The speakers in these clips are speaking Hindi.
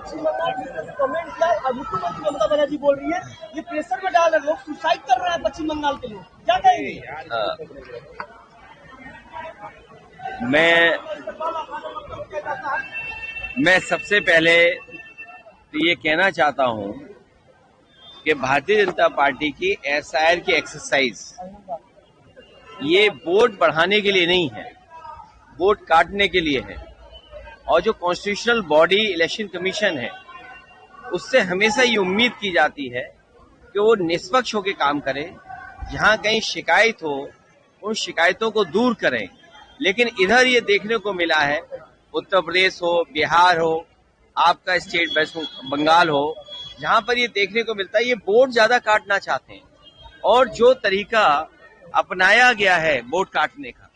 पश्चिम बंगाल में कमेंट किया, अब मुख्यमंत्री ममता बनर्जी बोल रही है ये प्रेशर में डाल रहे लोग, सुसाइड कर रहे हैं पश्चिम बंगाल के लोग, क्या कहेंगे? मैं सबसे पहले तो ये कहना चाहता हूं कि भारतीय जनता पार्टी की एसआईआर की एक्सरसाइज ये वोट बढ़ाने के लिए नहीं है, वोट काटने के लिए है। और जो कॉन्स्टिट्यूशनल बॉडी इलेक्शन कमीशन है उससे हमेशा ये उम्मीद की जाती है कि वो निष्पक्ष होकर काम करे, जहां कहीं शिकायत हो उन शिकायतों को दूर करें। लेकिन इधर ये देखने को मिला है, उत्तर प्रदेश हो, बिहार हो, आपका स्टेट वेस्ट बंगाल हो, जहां पर ये देखने को मिलता है ये वोट ज्यादा काटना चाहते हैं। और जो तरीका अपनाया गया है वोट काटने का,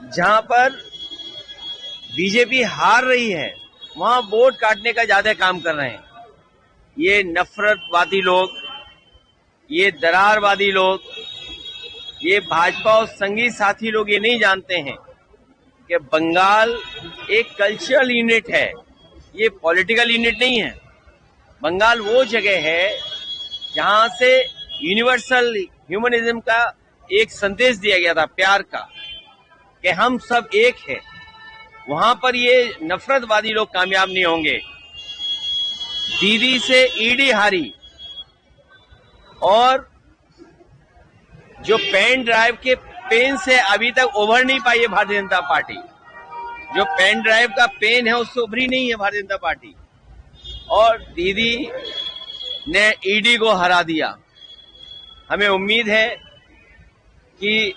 जहां पर बीजेपी हार रही है वहां वोट काटने का ज्यादा काम कर रहे हैं। ये नफरतवादी लोग, ये दरारवादी लोग, ये भाजपा और संगी साथी लोग ये नहीं जानते हैं कि बंगाल एक कल्चरल यूनिट है, ये पॉलिटिकल यूनिट नहीं है। बंगाल वो जगह है जहां से यूनिवर्सल ह्यूमनिज्म का एक संदेश दिया गया था, प्यार का, कि हम सब एक हैं। वहां पर ये नफरतवादी लोग कामयाब नहीं होंगे। दीदी से ईडी हारी, और जो पेन ड्राइव के पेन से अभी तक उभर नहीं पाई है भारतीय जनता पार्टी, जो पेन ड्राइव का पेन है उससे उभरी नहीं है भारतीय जनता पार्टी। और दीदी ने ईडी को हरा दिया। हमें उम्मीद है कि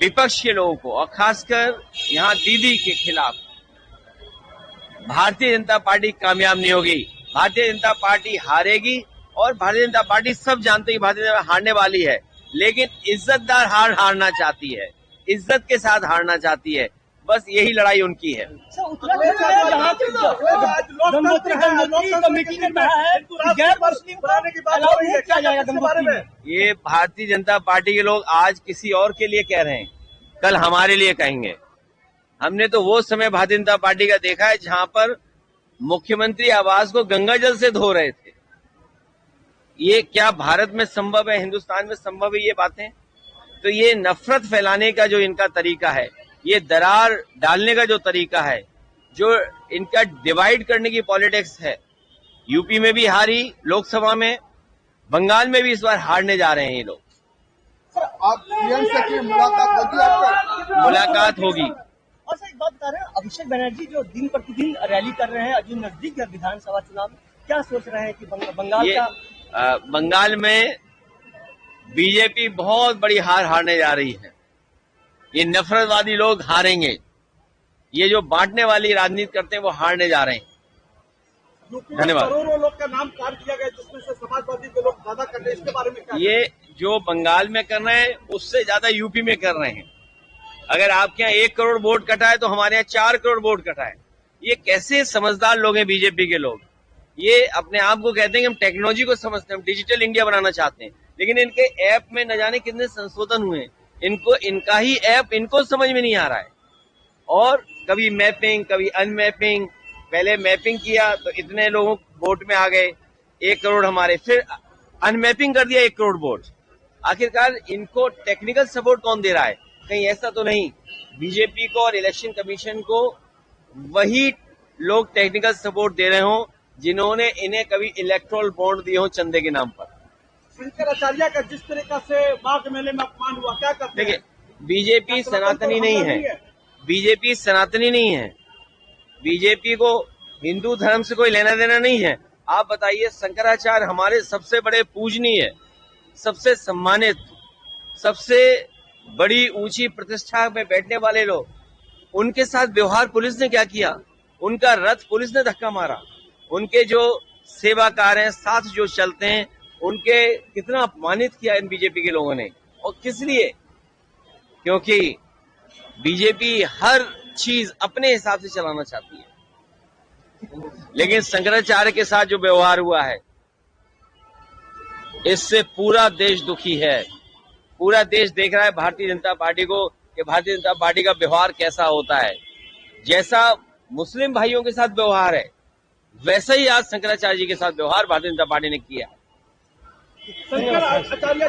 विपक्ष के लोगों को, और खासकर यहां दीदी के खिलाफ भारतीय जनता पार्टी कामयाब नहीं होगी। भारतीय जनता पार्टी हारेगी, और भारतीय जनता पार्टी सब जानते हैं कि भारतीय जनता पार्टी हारने वाली है, लेकिन इज्जतदार हारना चाहती है, इज्जत के साथ हारना चाहती है। बस यही लड़ाई उनकी है। ये भारतीय जनता पार्टी के लोग आज किसी और के लिए कह रहे हैं, कल हमारे लिए कहेंगे। हमने तो वो समय भारतीय जनता पार्टी का देखा है जहां पर मुख्यमंत्री आवास को गंगा जल से धो रहे थे। ये क्या भारत में संभव है, हिंदुस्तान में संभव है ये बातें? तो ये नफरत फैलाने का जो इनका तरीका है, ये दरार डालने का जो तरीका है, जो इनका डिवाइड करने की पॉलिटिक्स है, यूपी में भी हारी लोकसभा में, बंगाल में भी इस बार हारने जा रहे हैं ये लोग। सर, आप पीएम से की मुलाकात होगी। और सर एक बात बता रहे हैं, अभिषेक बनर्जी जो दिन प्रतिदिन रैली कर रहे हैं, अभी नजदीक है विधानसभा चुनाव में, क्या सोच रहे हैं कि बंगाल में बीजेपी बहुत बड़ी हार हारने जा रही है। ये नफरतवादी लोग हारेंगे, ये जो बांटने वाली राजनीति करते हैं वो हारने जा रहे हैं। धन्यवाद। करोड़ों लोग का नाम काट दिया गया जिसमें से समाजवादी के लोग ज्यादा कर रहे हैं, इसके बारे में क्या? ये जो बंगाल में कर रहे हैं उससे ज्यादा यूपी में कर रहे हैं। अगर आपके यहाँ 1 करोड़ वोट कटा है तो हमारे यहाँ 4 करोड़ वोट कटा है। ये कैसे समझदार लोग हैं बीजेपी के लोग? ये अपने आप को कहते हैं कि हम टेक्नोलॉजी को समझते हैं, हम डिजिटल इंडिया बनाना चाहते हैं, लेकिन इनके ऐप में न जाने कितने संशोधन हुए, इनको इनका ही ऐप इनको समझ में नहीं आ रहा है। और कभी मैपिंग, कभी अनमैपिंग, पहले मैपिंग किया तो इतने लोगों वोट में आ गए 1 करोड़ हमारे, फिर अनमैपिंग कर दिया 1 करोड़ वोट। आखिरकार इनको टेक्निकल सपोर्ट कौन दे रहा है? कहीं ऐसा तो नहीं बीजेपी को और इलेक्शन कमीशन को वही लोग टेक्निकल सपोर्ट दे रहे हो जिन्होंने इन्हें कभी इलेक्ट्रोल बॉन्ड दिए हो चंदे के नाम पर। शंकराचार्य का जिस तरीके से माघ मेले में अपमान हुआ, क्या करते हैं? देखिए, बीजेपी सनातनी नहीं है, बीजेपी सनातनी नहीं है, बीजेपी को हिंदू धर्म से कोई लेना देना नहीं है। आप बताइए, शंकराचार्य हमारे सबसे बड़े पूजनीय, सबसे सम्मानित, सबसे बड़ी ऊंची प्रतिष्ठा में बैठने वाले लोग, उनके साथ व्यवहार पुलिस ने क्या किया? उनका रथ पुलिस ने धक्का मारा। उनके जो सेवाकार हैं, साथ जो चलते हैं, उनके कितना अपमानित किया इन बीजेपी के लोगों ने। और किस लिए? क्योंकि बीजेपी हर चीज अपने हिसाब से चलाना चाहती है। लेकिन शंकराचार्य के साथ जो व्यवहार हुआ है, इससे पूरा देश दुखी है। पूरा देश देख रहा है भारतीय जनता पार्टी को कि भारतीय जनता पार्टी का व्यवहार कैसा होता है। जैसा मुस्लिम भाइयों के साथ व्यवहार है, वैसा ही आज शंकराचार्य जी के साथ व्यवहार भारतीय जनता पार्टी ने किया। शंकराचार्य